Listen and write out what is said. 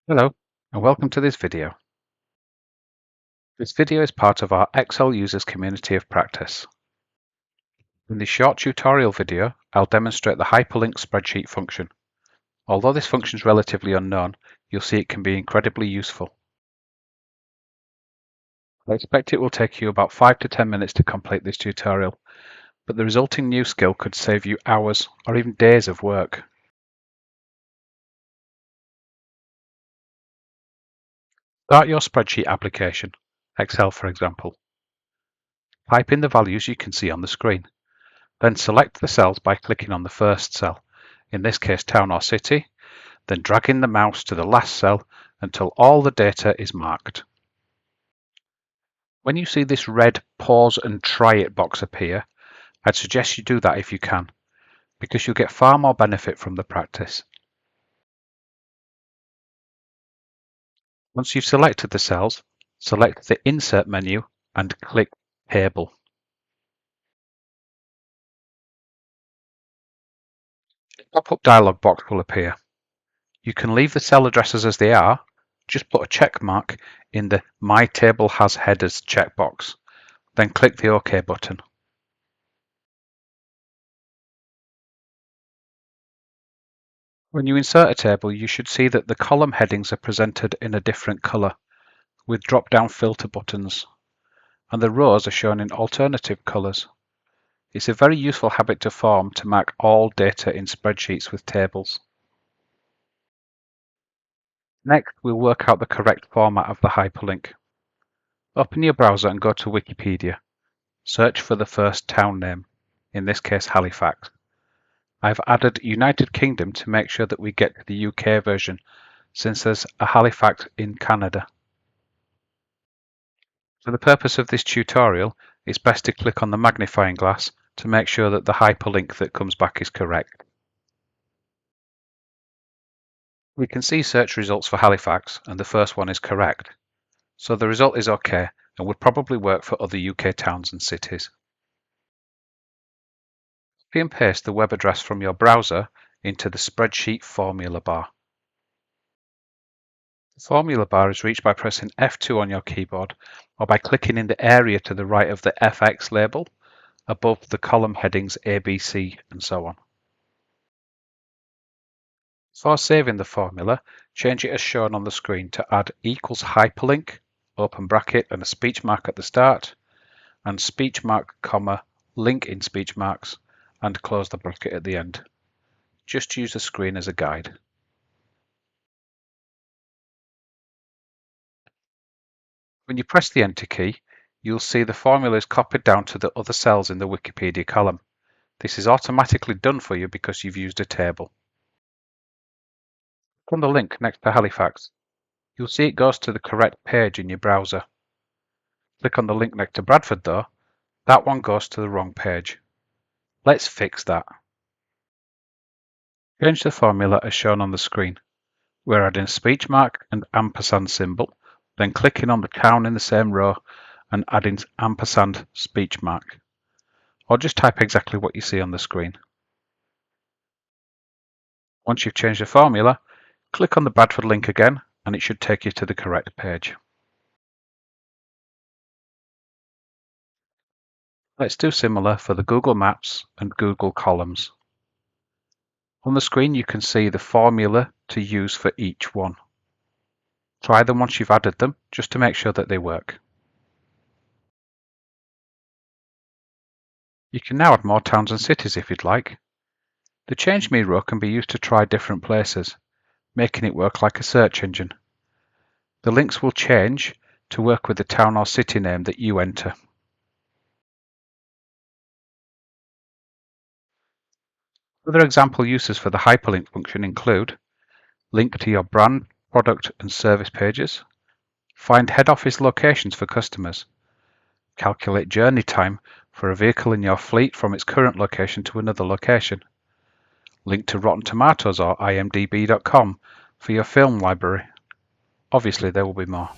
Hello, and welcome to this video. This video is part of our Excel users community of practice. In this short tutorial video, I'll demonstrate the hyperlink spreadsheet function. Although this function is relatively unknown, you'll see it can be incredibly useful. I expect it will take you about 5 to 10 minutes to complete this tutorial, but the resulting new skill could save you hours or even days of work. Start your spreadsheet application, Excel for example. Type in the values you can see on the screen. Then select the cells by clicking on the first cell, in this case town or city, then dragging the mouse to the last cell until all the data is marked. When you see this red pause and try it box appear, I'd suggest you do that if you can, because you'll get far more benefit from the practice. Once you've selected the cells, select the Insert menu and click Table. A pop-up dialog box will appear. You can leave the cell addresses as they are, just put a check mark in the My Table Has Headers checkbox, then click the OK button. When you insert a table, you should see that the column headings are presented in a different color, with drop-down filter buttons, and the rows are shown in alternative colors. It's a very useful habit to form to mark all data in spreadsheets with tables. Next, we'll work out the correct format of the hyperlink. Open your browser and go to Wikipedia. Search for the first town name, in this case Halifax. I've added United Kingdom to make sure that we get to the UK version, since there's a Halifax in Canada. For the purpose of this tutorial, it's best to click on the magnifying glass to make sure that the hyperlink that comes back is correct. We can see search results for Halifax, and the first one is correct. So the result is OK and would probably work for other UK towns and cities. Copy and paste the web address from your browser into the spreadsheet formula bar. The formula bar is reached by pressing F2 on your keyboard or by clicking in the area to the right of the FX label above the column headings ABC and so on. For saving the formula, change it as shown on the screen to add equals hyperlink, open bracket and a speech mark at the start, and speech mark, comma, link in speech marks, and close the bracket at the end. Just use the screen as a guide. When you press the Enter key, you'll see the formula is copied down to the other cells in the Wikipedia column. This is automatically done for you because you've used a table. Click on the link next to Halifax. You'll see it goes to the correct page in your browser. Click on the link next to Bradford though. That one goes to the wrong page. Let's fix that. Change the formula as shown on the screen. We're adding a speech mark and ampersand symbol, then clicking on the town in the same row and adding ampersand speech mark. Or just type exactly what you see on the screen. Once you've changed the formula, click on the Bradford link again and it should take you to the correct page. Let's do similar for the Google Maps and Google columns. On the screen you can see the formula to use for each one. Try them once you've added them, just to make sure that they work. You can now add more towns and cities if you'd like. The Change Me row can be used to try different places, making it work like a search engine. The links will change to work with the town or city name that you enter. Other example uses for the hyperlink function include link to your brand, product and service pages, find head office locations for customers, calculate journey time for a vehicle in your fleet from its current location to another location, link to Rotten Tomatoes or imdb.com for your film library. Obviously there will be more.